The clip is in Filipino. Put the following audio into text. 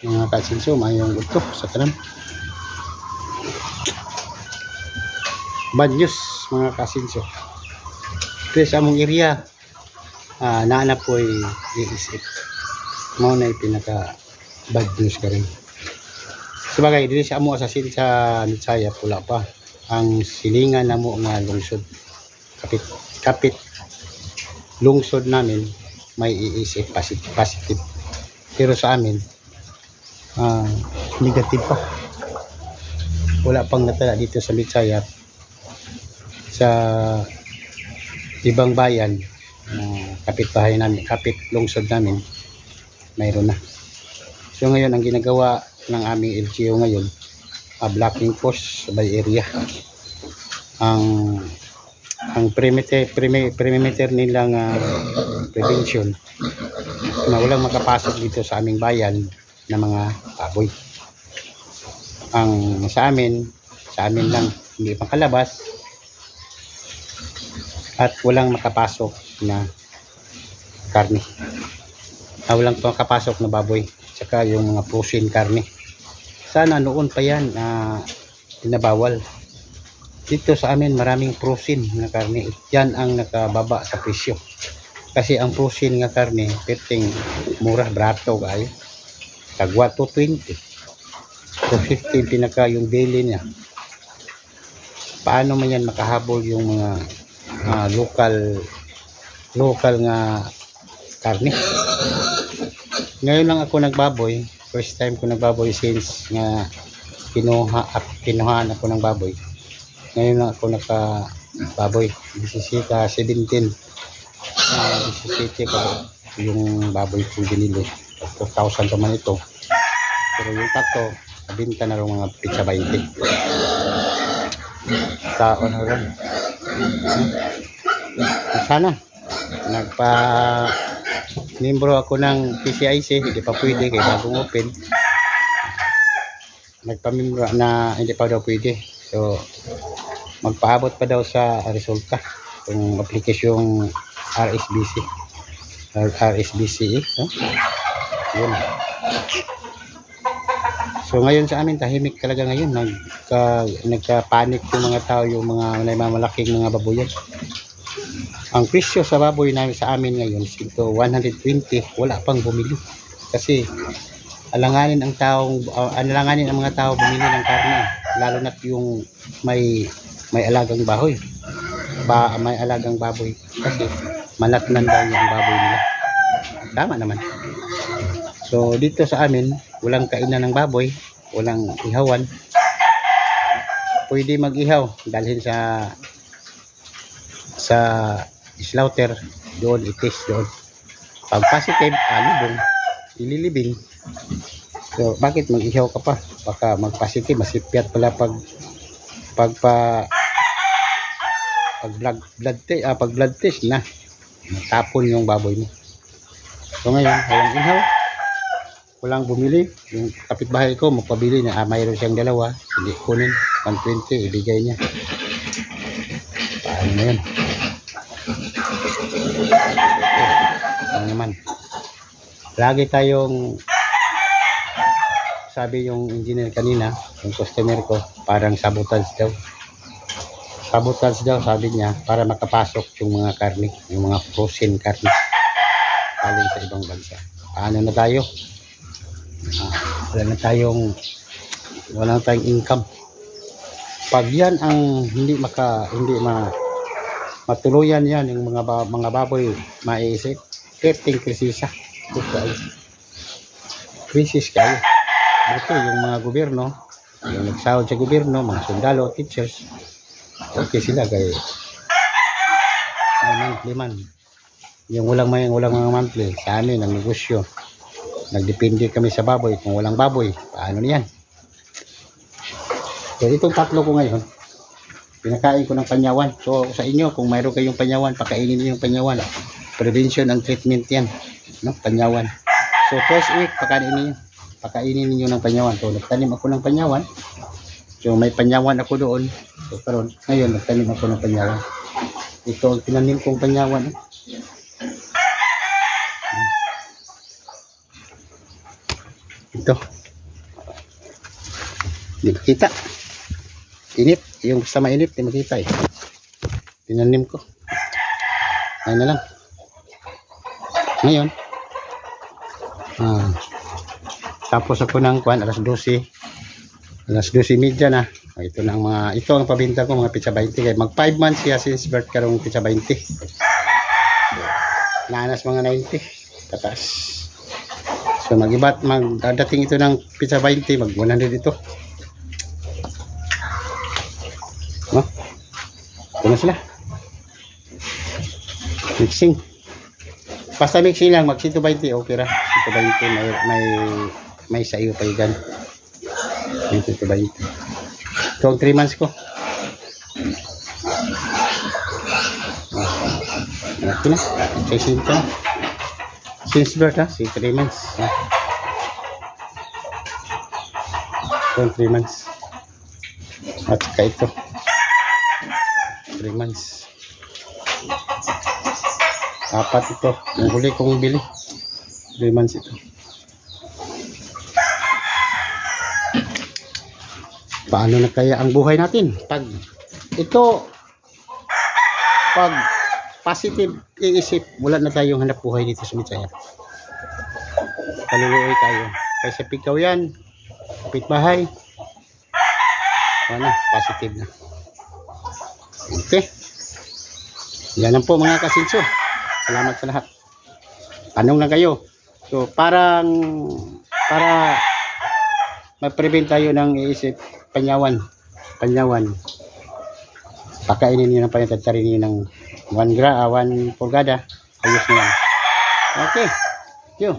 mga kasinso, mayong ito sa tanan. Bad news mga kasinso. Pero sa among area, naanap po ay iisip. Mao na pinaka bad news ka rin. Sabagay, dili sa amo asasin sa Nitsaya, wala pa. Ang silingan na mo nga lungsod. Kapit lungsod namin, may iisip positive. Pero sa amin, negative pa. Wala pang natala dito sa Nitsaya. Sa ibang bayan, kapit bahay namin, kapit lungsod namin, mayroon na. So ngayon, ang ginagawa ng aming LGU ngayon, blocking post by area. Ang perimeter nilang prevention na walang makapasok dito sa aming bayan na mga baboy. Ang sa amin lang, hindi makalabas at walang makapasok na karne. Walang makapasok na baboy, saka yung mga frozen karne. Sana noon pa yan pinabawal. Dito sa amin maraming frozen na karne. Yan ang nakababa sa presyo. Kasi ang frozen nga karne, perting mura, barato kayo. Tagwa 220. 250 pinaka yung daily niya. Paano man yan makahabol yung mga local nga karne. Ngayon lang ako nagbaboy, first time ko nagbaboy since nga kinuhaan ako ng baboy. Ngayon lang ako nakababoy, 17 17 ko yung baboy kong binili. 2,000 pa man ito, pero yung tatlo kabinta na rin mga pizza 20 taon na rin. Sana nagpa-membro ako ng PCIC, hindi pa pwede kaya bagong open. Nagpa-membro na hindi pa daw pwede, so magpaabot pa daw sa resulta kung application RSBC no? Yun. So ngayon sa amin tahimik talaga ngayon, nagka-panic yung mga tao, yung mga malaking mga baboyan. Ang presyo sa baboy namin sa amin ngayon ito 120, wala pang bumili kasi alanganin ang mga tao bumili ng karne, lalo na yung may alagang baboy. May alagang baboy kasi malatnan daw yung baboy nila. Tama naman. So dito sa amin walang kainan ng baboy, walang ihawan. Pwede mag-ihaw dalhin sa slaughter, doon itis doon. Pag positive, ililibing. So bakit mag-ihaw ka pa? Baka mag-positive, masipyat pala pag blood test na matapon yung baboy mo. So ngayon walang ihaw, walang bumili. Yung kapitbahay ko magpabili na mayroon siyang dalawa, hindi kunin 120 ibigay niya. Paano na yun? Ano naman, lagi tayong sabi yung engineer kanina, yung customer ko, parang sabotage daw sabi niya, para makapasok yung mga karne, yung mga frozen karne galing sa ibang bansa. Paano na tayo? Wala tayong income. Pag yan ang hindi matuluyan yan, yung mga baboy maiisip, krisis kayo. Buti yung mga gobyerno, yung nagsahod sa gobyerno, mga sundalo, teachers, okay sila kay monthly. Yung walang mga monthly, sa amin ang negosyo, nagdepende kami sa baboy. Kung walang baboy, paano niyan? So itong tatlo ko ngayon, pinakain ko ng panyawan. So sa inyo, kung mayroon kayong panyawan, pakainin niyo yung panyawan. Prevention ang treatment yan, no? Panyawan. So twice a week, pakainin niyo ng panyawan. So nagtanim ako ng panyawan. So may panyawan ako doon. So karon ngayon nagtanim ako ng panyawan. Ito ang tinanim kong panyawan. Ito. Hindi makita. Init. Yung basta mainit, hindi makita eh. Tinanim ko. Ayun na lang. Ngayon. Tapos ako ng kuwan, alas 12. Alas 12:30 na. Ito na ang mga, ito ang pabinta ko, mga pizza 20. Kaya mag 5 months siya since birth karong pizza 20. Naanas mga 90. Tatas. So mag-ibat, magdadating ito ng pizza 20, mag 100 ito. No? Ito na sila. Mixing. Basta mixing lang, mag 120, okay ra. 120, may sa iyo pa yan. 120. Ito ang 3 months ko. Malaki na. Kasi ito na. Since birth ha, 3 months. Ito ang 3 months. At saka ito. 3 months. 4 ito. Ang huli kong bili. 3 months ito. Paano na kaya ang buhay natin? Pag positive iisip, wala na tayong hanap buhay dito sa Mitsaya. Kaluluoy tayo. Kaysa pikaw yan, kapitbahay. Ano, positive na. Okay. Yan lang po mga kasinso. Salamat sa lahat. Tanong na kayo. So, para ma-prevent tayo ng iisip panyawan. Pakainin niyo ng panyatatari niyo ng 1 pulgada. Ayos na yan. Okay. Thank you.